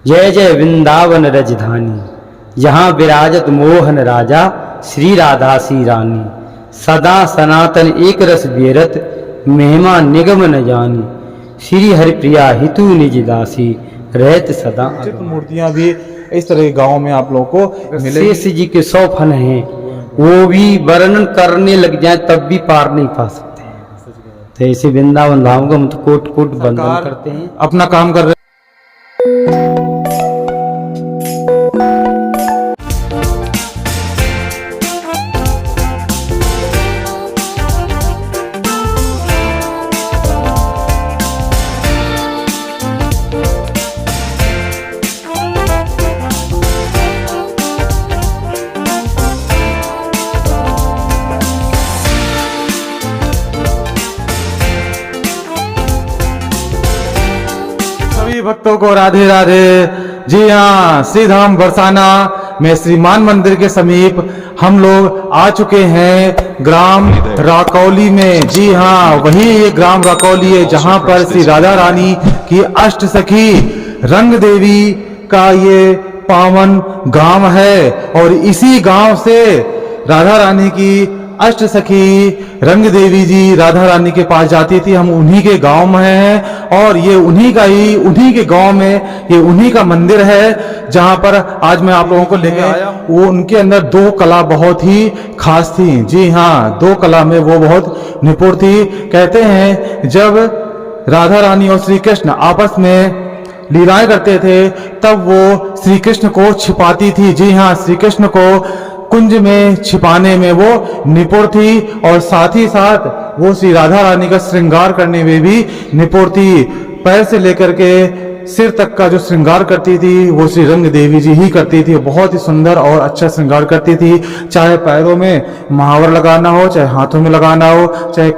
जय जय वृंदावन रजधानी, जहाँ विराजत मोहन राजा, श्री राधा सी रानी। सदा सनातन एक रस बेरत, महिमा निगम न जानी। श्री हरिप्रिया हितु निज दासी, रहत सदा। मूर्तियां भी इस तरह के गाँव में आप लोगों को मिलेगी। शेष जी के 100 फन हैं, वो भी वर्णन करने लग जाए तब भी पार नहीं पा सकते। तो ऐसे वृंदावन धाम को हम तो कोट कोट बंधन करते हैं, अपना काम कर रहे। भक्तों को राधे राधे। जी हाँ, श्री धाम बरसाना में श्रीमान मंदिर के समीप हम लोग आ चुके हैं ग्राम राकौली में। जी हाँ, वही ये ग्राम राकौली है जहाँ पर श्री राधा रानी की अष्ट सखी रंग देवी का ये पावन गांव है। और इसी गांव से राधा रानी की अष्ट सखी रंग देवी जी राधा रानी के पास जाती थी। हम उन्हीं के गांव में हैं और ये उन्हीं के गांव में ये उन्हीं का मंदिर है जहां पर आज मैं आप लोगों को लेके आया। वो उनके अंदर 2 कला बहुत ही खास थी। जी हाँ, 2 कला में वो बहुत निपुण थी। कहते हैं जब राधा रानी और श्री कृष्ण आपस में लीलाएं करते थे तब वो श्री कृष्ण को छिपाती थी। जी हाँ, श्री कृष्ण को कुंज में छिपाने में वो निपुण थी और साथ ही साथ वो श्री राधा रानी का श्रृंगार करने में भी निपुण थी। पैर से लेकर के सिर तक का जो श्रृंगार करती थी वो श्री रंग देवी जी ही करती थी। बहुत ही सुंदर और अच्छा श्रृंगार करती थी। चाहे पैरों में महावर लगाना हो, चाहे हाथों में लगाना हो, चाहे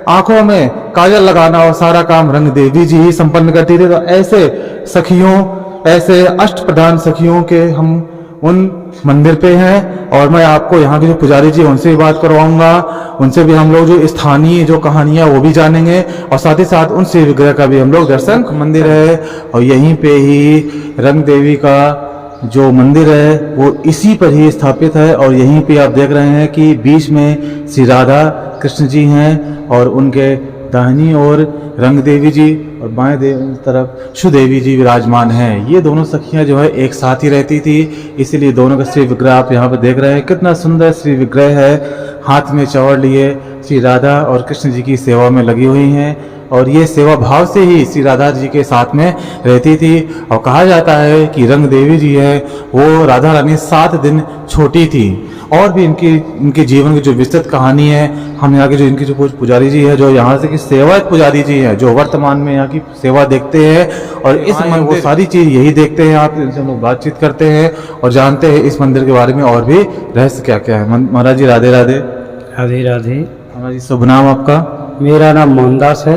आंखों में काजल लगाना हो, सारा काम रंग देवी जी ही संपन्न करती थी। तो ऐसे सखियों, ऐसे अष्ट प्रधान सखियों के हम उन मंदिर पे हैं और मैं आपको यहाँ के जो पुजारी जी उनसे भी बात करवाऊंगा। उनसे भी हम लोग जो स्थानीय जो कहानियां वो भी जानेंगे और साथ ही साथ उन शिव विग्रह का भी हम लोग दर्शन। मंदिर है और यहीं पे ही रंग देवी का जो मंदिर है वो इसी पर ही स्थापित है। और यहीं पे आप देख रहे हैं कि बीच में श्री राधा कृष्ण जी हैं और उनके दाहिनी ओर रंग देवी जी और बाएं तरफ सुदेवी जी विराजमान हैं। ये दोनों सखियां जो है एक साथ ही रहती थी, इसीलिए दोनों का श्री विग्रह आप यहाँ पे देख रहे हैं। कितना सुंदर श्री विग्रह है। हाथ में चौड़ लिए श्री राधा और कृष्ण जी की सेवा में लगी हुई हैं और ये सेवा भाव से ही श्री राधा जी के साथ में रहती थी। और कहा जाता है कि रंग देवी जी है वो राधा रानी 7 दिन छोटी थी। और भी इनके जीवन की जो विस्तृत कहानी है, हम यहाँ के जो इनके जो पुजारी जी है, जो यहाँ से की सेवायत पुजारी जी है, जो वर्तमान में यहाँ की सेवा देखते हैं और इस वो सारी चीज यही देखते हैं। आप इनसे हम लोग बातचीत करते हैं और जानते हैं इस मंदिर के बारे में और भी रहस्य क्या क्या है। महाराज जी राधे राधे। राधे राधे। महाराज जी शुभ नाम आपका? मेरा नाम मोहनदास है।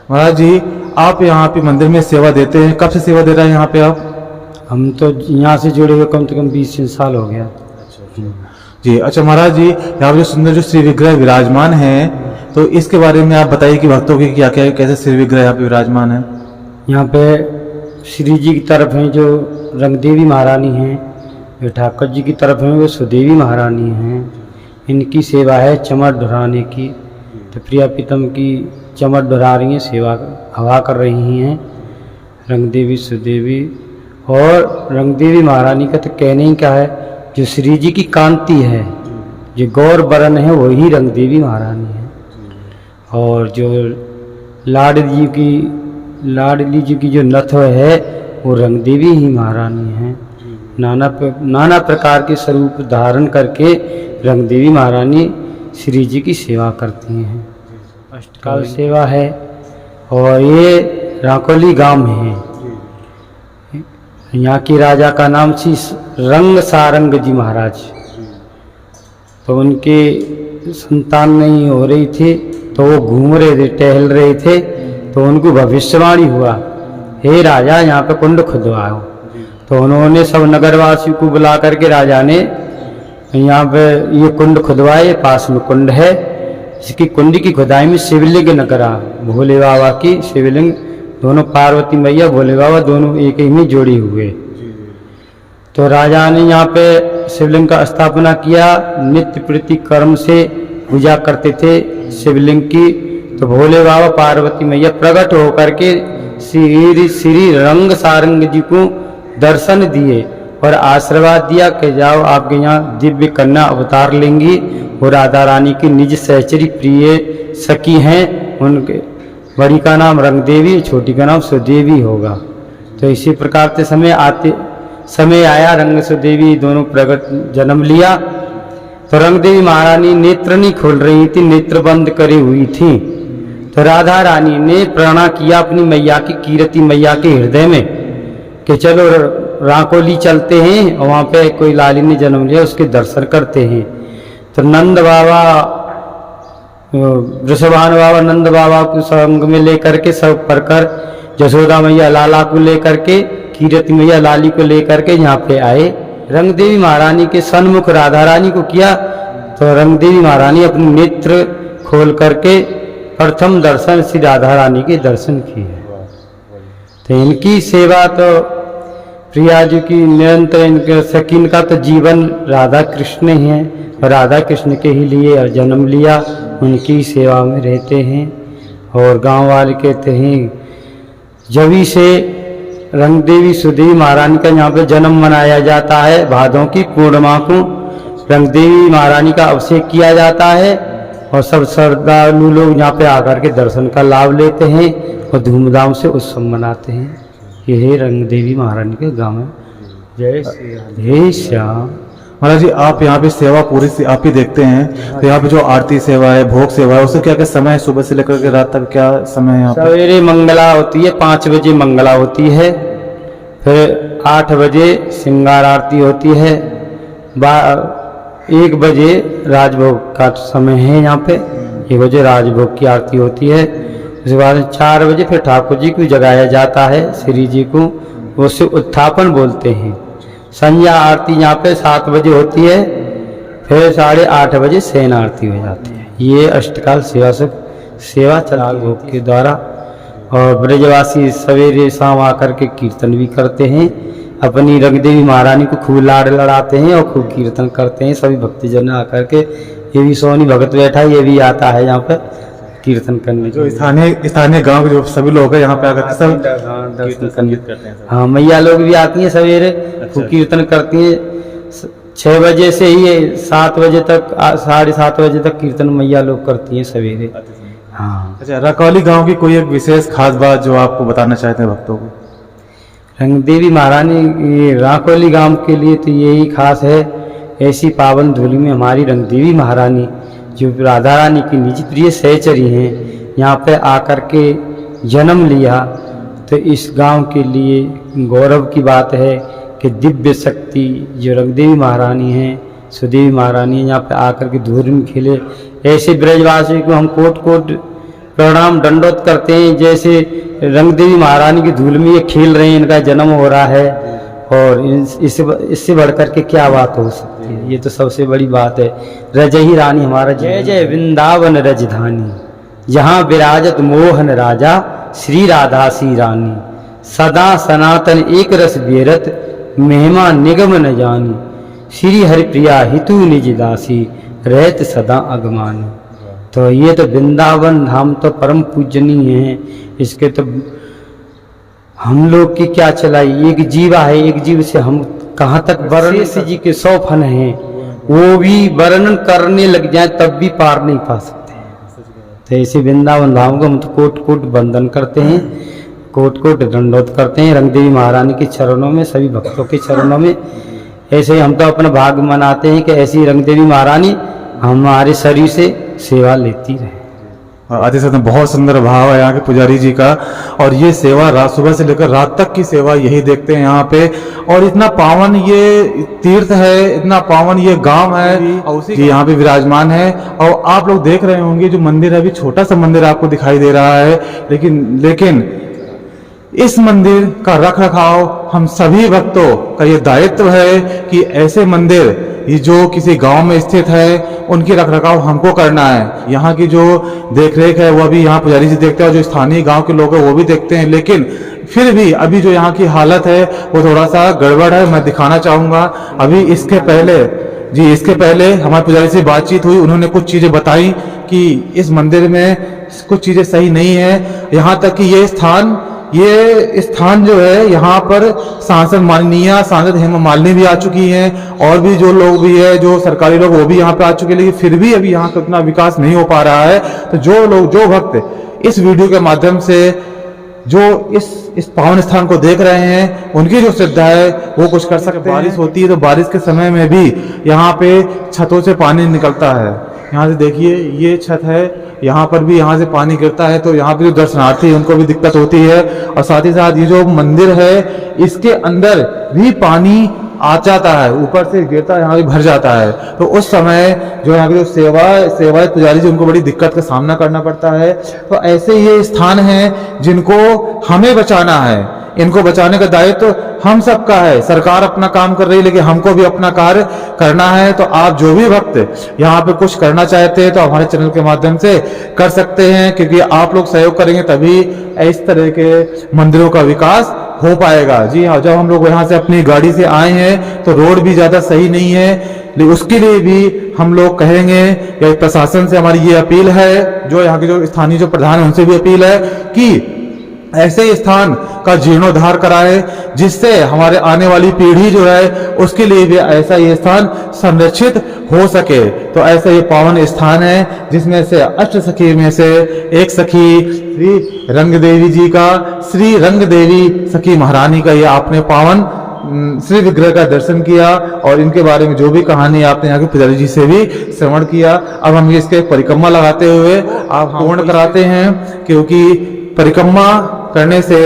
महाराज जी आप यहाँ पे मंदिर में सेवा देते हैं, कब से सेवा दे रहे हैं यहाँ पे आप? हम तो यहाँ से जुड़े हुए कम से कम 20 साल हो गया। जी अच्छा महाराज जी, यहाँ पे जो सुंदर जो श्री विग्रह विराजमान है तो इसके बारे में आप बताइए कि भक्तों की क्या क्या कैसे श्री विग्रह यहाँ पे विराजमान है? यहाँ पे श्री जी की तरफ हैं जो रंग देवी महारानी हैं, जो ठाकुर जी की तरफ हैं वो सुदेवी महारानी हैं। इनकी सेवा है चमर ढुराने की। तो प्रिया प्रीतम की चमर ढुरा रही हैं, सेवा हवा कर रही हैं रंग देवी सुदेवी। और रंग देवी महारानी का तो कहने ही क्या है, जो श्री जी की कांति है, जो गौर बरन है वही रंग देवी महारानी है। और जो लाडली जी की जो नथ है वो रंग देवी ही महारानी है। नाना प्रकार के स्वरूप धारण करके रंग देवी महारानी श्री जी की सेवा करती हैं। अष्टकाल सेवा है और ये राकौली गांव में है। यहाँ के राजा का नाम श्री रंग सारंग जी महाराज। तो उनके संतान नहीं हो रही थी तो वो घूम रहे थे, टहल रहे थे, तो उनको भविष्यवाणी हुआ, हे राजा यहाँ पे कुंड खुदवाओ। तो उन्होंने सब नगरवासियों को बुला करके राजा ने यहाँ पे ये कुंड खुदवाए। पास में कुंड है, इसकी कुंड की खुदाई में शिवलिंग न करा, भोले बाबा की शिवलिंग दोनों पार्वती मैया भोले बाबा दोनों एक ही में जोड़े हुए। तो राजा ने यहाँ पे शिवलिंग का स्थापना किया, नित्य प्रति कर्म से पूजा करते थे शिवलिंग की। तो भोले बाबा पार्वती मैया प्रकट होकर के श्री रंग सारंग जी को दर्शन दिए और आशीर्वाद दिया कि जाओ आपके यहाँ दिव्य कन्या अवतार लेंगी और राधा रानी की निज सहचरी प्रिय सखी हैं। उनके बड़ी का नाम रंग देवी, छोटी का नाम सुदेवी होगा। तो इसी प्रकार से समय आया, रंग सुदेवी दोनों प्रकट जन्म लिया। तो रंग देवी महारानी नेत्र नहीं खोल रही थी, नेत्र बंद करे हुई थी। तो राधा रानी ने प्रणा किया अपनी मैया की, कीरति मैया के हृदय में कि चलो राकोली चलते हैं और वहाँ पे कोई लाली ने जन्म लिया, उसके दर्शन करते हैं। तो नंद बाबा, वृषभान बाबा नंद बाबा को संग में लेकर के सब पढ़कर, जसोदा मैया लाला को लेकर के, कीरति मैया लाली को लेकर के यहाँ पे आए। रंग देवी महारानी के सन्मुख राधा रानी को किया। तो रंग देवी महारानी अपने नेत्र खोल करके प्रथम दर्शन श्री राधा रानी के दर्शन किए। तो इनकी सेवा तो प्रिया जी की निरंतर, इनके सकीन का तो जीवन राधा कृष्ण ही है और राधा कृष्ण के ही लिए जन्म लिया, उनकी सेवा में रहते हैं। और गांव वाले कहते हैं जभी से रंग देवी सुदेवी महारानी का यहाँ पे जन्म मनाया जाता है। भादों की पूर्णिमा को रंग देवी महारानी का अभिषेक किया जाता है और सब श्रद्धालु लोग यहाँ पे आकर के दर्शन का लाभ लेते हैं और धूमधाम से उत्सव मनाते हैं। ये है रंग देवी महारानी के गाँव में। जय श्री राम, जय श्याम। महाराज जी, आप यहाँ पे सेवा पूरी से आप ही देखते हैं, तो यहाँ पे जो आरती सेवा है, भोग सेवा है, उसका क्या क्या समय है? सुबह से लेकर के रात तक क्या समय है यहाँ पे? सवेरे मंगला होती है, 5 बजे मंगला होती है, फिर 8 बजे श्रृंगार आरती होती है, 1 बजे राजभोग का समय है यहाँ पे, 1 बजे राजभोग की आरती होती है। उसके बाद 4 बजे फिर ठाकुर जी को जगाया जाता है, श्री जी को, उसे उत्थापन बोलते हैं। संध्या आरती यहाँ पे 7 बजे होती है, फिर 8:30 बजे शयन आरती हो जाती है। ये अष्टकाल सेवा चला भोग के द्वारा। और ब्रजवासी सवेरे शाम आकर के कीर्तन भी करते हैं, अपनी रंग देवी महारानी को खूब लाड़ लड़ाते हैं और खूब कीर्तन करते हैं। सभी भक्तजन आकर के, ये भी सोनी भगत बैठा है, ये भी आता है यहाँ पर कीर्तन करने। जो स्थानीय गांव के जो सभी लोग हैं यहाँ पे आकर के सब दर्शन करने करते हैं। हाँ, मैया लोग भी आती हैं सवेरे, खूब कीर्तन करती हैं। 6 बजे से ही 7 बजे तक, 7:30 बजे तक कीर्तन मैया लोग करती हैं सवेरे। हाँ। अच्छा, राकौली गांव की कोई एक विशेष खास बात जो आपको बताना चाहते हैं भक्तों को? रंग देवी महारानी राकौली गांव के लिए तो यही खास है, ऐसी पावन धूलि में हमारी रंग देवी महारानी जो राधा रानी की निज प्रिय सहचरी हैं, यहाँ पे आकर के जन्म लिया। तो इस गांव के लिए गौरव की बात है कि दिव्य शक्ति जो रंग देवी महारानी हैं, सुदेवी महारानी यहाँ पे आकर के धूल में खिले। ऐसे ब्रजवासी को हम कोट कोट प्रणाम दंडोत करते हैं, जैसे रंग देवी महारानी की धूल में ये खेल रहे हैं, इनका जन्म हो रहा है। और इससे बढ़कर के क्या बात हो सकती है? ये तो सबसे बड़ी बात है। रजही रानी हमारा जय जय वृंदावन रजधानी, जहाँ विराजत मोहन राजा श्री राधा सी रानी। सदा सनातन एक रस बेरत, महिमा निगम न जानी। श्री हरिप्रिया हितु निज दासी, रहत सदा अगमानी। तो ये तो वृंदावन धाम तो परम पूजनीय है। इसके तो हम लोग की क्या चलाई, एक जीवा है, एक जीव से हम कहाँ तक वर्णन जी के 100 फन हैं, वो भी वर्णन करने लग जाए तब भी पार नहीं पा सकते। तो ऐसे वृंदावन धाम को हम तो कोट कोट वंदन करते हैं, कोट कोट दंडोत करते हैं रंग देवी महारानी के चरणों में, सभी भक्तों के चरणों में। ऐसे हम तो अपना भाग्य मनाते हैं कि ऐसी रंग देवी महारानी हमारे शरीर से सेवा लेती रहे। आदि सत्य बहुत सुंदर भाव है यहाँ के पुजारी जी का। और ये सेवा रात सुबह से लेकर रात तक की सेवा यही देखते हैं यहाँ पे। और इतना पावन ये तीर्थ है, इतना पावन ये गांव है, और उसी यहाँ पे विराजमान है। और आप लोग देख रहे होंगे जो मंदिर है, अभी छोटा सा मंदिर आपको दिखाई दे रहा है, लेकिन इस मंदिर का रख रखाव हम सभी भक्तों का ये दायित्व है कि ऐसे मंदिर ये जो किसी गांव में स्थित है उनकी रखरखाव हमको करना है। यहाँ की जो देखरेख है वो भी यहाँ पुजारी जी देखते हैं और जो स्थानीय गांव के लोग हैं वो भी देखते हैं, लेकिन फिर भी अभी जो यहाँ की हालत है वो थोड़ा सा गड़बड़ है। मैं दिखाना चाहूंगा। अभी इसके पहले हमारे पुजारी से बातचीत हुई, उन्होंने कुछ चीजें बताई कि इस मंदिर में कुछ चीजें सही नहीं है। यहाँ तक कि ये स्थान जो है यहाँ पर सांसद हेमा मालिनी भी आ चुकी हैं और भी जो लोग भी है, जो सरकारी लोग वो भी यहाँ पे आ चुके हैं, लेकिन फिर भी अभी यहाँ का उतना विकास नहीं हो पा रहा है। तो जो भक्त इस वीडियो के माध्यम से जो इस पावन स्थान को देख रहे हैं उनकी जो श्रद्धा है वो कुछ कर सकते हैं। बारिश होती है तो बारिश के समय में भी यहाँ पे छतों से पानी निकलता है। यहाँ से देखिए ये छत है, यहाँ पर भी यहाँ से पानी गिरता है, तो यहाँ पे जो दर्शनार्थी है उनको भी दिक्कत होती है। और साथ ही साथ ये जो मंदिर है इसके अंदर भी पानी आ जाता है, ऊपर से गिरता है, यहाँ भी भर जाता है। तो उस समय जो यहाँ की जो सेवा पुजारी जी उनको बड़ी दिक्कत का सामना करना पड़ता है। तो ऐसे ये स्थान हैं जिनको हमें बचाना है। इनको बचाने का दायित्व हम सबका है। सरकार अपना काम कर रही है लेकिन हमको भी अपना कार्य करना है। तो आप जो भी भक्त यहाँ पे कुछ करना चाहते हैं तो हमारे चैनल के माध्यम से कर सकते हैं, क्योंकि आप लोग सहयोग करेंगे तभी इस तरह के मंदिरों का विकास हो पाएगा। जी हाँ, जब हम लोग यहाँ से अपनी गाड़ी से आए हैं तो रोड भी ज्यादा सही नहीं है, लेकिन उसके लिए भी हम लोग कहेंगे या प्रशासन से हमारी ये अपील है, जो यहाँ के जो स्थानीय जो प्रधान है उनसे भी अपील है कि ऐसे स्थान का जीर्णोद्धार कराए, जिससे हमारे आने वाली पीढ़ी जो है उसके लिए भी ऐसा ये स्थान संरक्षित हो सके। तो ऐसा ये पावन स्थान है जिसमें से अष्ट सखी में से एक सखी श्री रंग देवी जी का, श्री रंग देवी सखी महारानी का ये आपने पावन श्री विग्रह का दर्शन किया और इनके बारे में जो भी कहानी आपने यहाँ के पुजारी जी से भी श्रवण किया। अब हम इसके परिक्रमा लगाते हुए आप पूर्ण कराते हैं, क्योंकि परिक्रमा करने से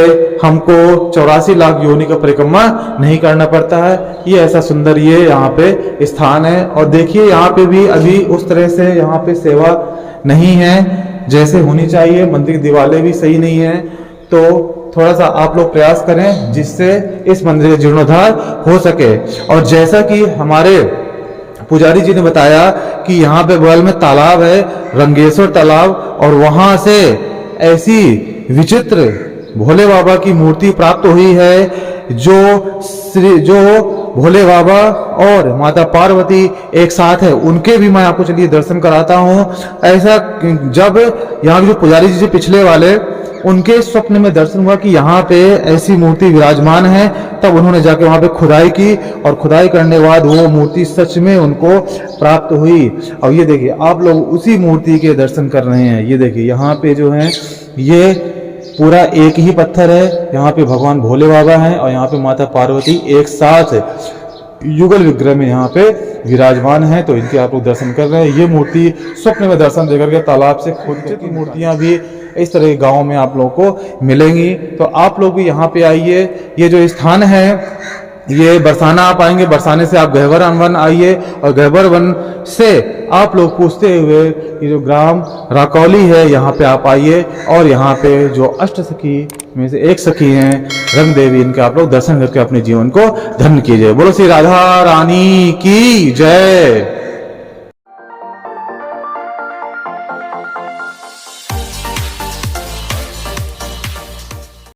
हमको 84 लाख योनि का परिक्रमा नहीं करना पड़ता है। ये ऐसा सुंदर ये यहाँ पे स्थान है। और देखिए यहाँ पे भी अभी उस तरह से यहाँ पे सेवा नहीं है जैसे होनी चाहिए, मंदिर की दीवारें भी सही नहीं है। तो थोड़ा सा आप लोग प्रयास करें जिससे इस मंदिर का जीर्णोद्धार हो सके। और जैसा कि हमारे पुजारी जी ने बताया कि यहाँ पे बगल में तालाब है, रंगेश्वर तालाब, और वहां से ऐसी विचित्र भोले बाबा की मूर्ति प्राप्त हुई है जो भोले बाबा और माता पार्वती एक साथ है। उनके भी मैं आपको चलिए दर्शन कराता हूँ। ऐसा जब यहाँ के जो पुजारी जी पिछले वाले उनके स्वप्न में दर्शन हुआ कि यहाँ पे ऐसी मूर्ति विराजमान है, तब उन्होंने जाके वहां पे खुदाई की और खुदाई करने के बाद वो मूर्ति सच में उनको प्राप्त हुई। और ये देखिए आप लोग उसी मूर्ति के दर्शन कर रहे हैं। ये देखिए यहाँ पे जो है ये पूरा एक ही पत्थर है, यहाँ पे भगवान भोले बाबा हैं और यहाँ पे माता पार्वती एक साथ युगल विग्रह में यहाँ पे विराजमान है। तो इनके आप लोग दर्शन कर रहे हैं। ये मूर्ति स्वप्न में दर्शन देकर के तालाब से खुद की मूर्तियां भी इस तरह के गाँव में आप लोगों को मिलेंगी। तो आप लोग भी यहाँ पे आइए। ये जो स्थान है ये बरसाना आप आएंगे, बरसाने से आप गहवर वन आइए और गहवर वन से आप लोग पूछते हुए ये जो ग्राम राकौली है यहाँ पे आप आइए। और यहाँ पे जो अष्ट सखी में से एक सखी हैं रंग देवी, इनके आप लोग दर्शन करके अपने जीवन को धन्य कीजिए। बोलो श्री राधा रानी की जय।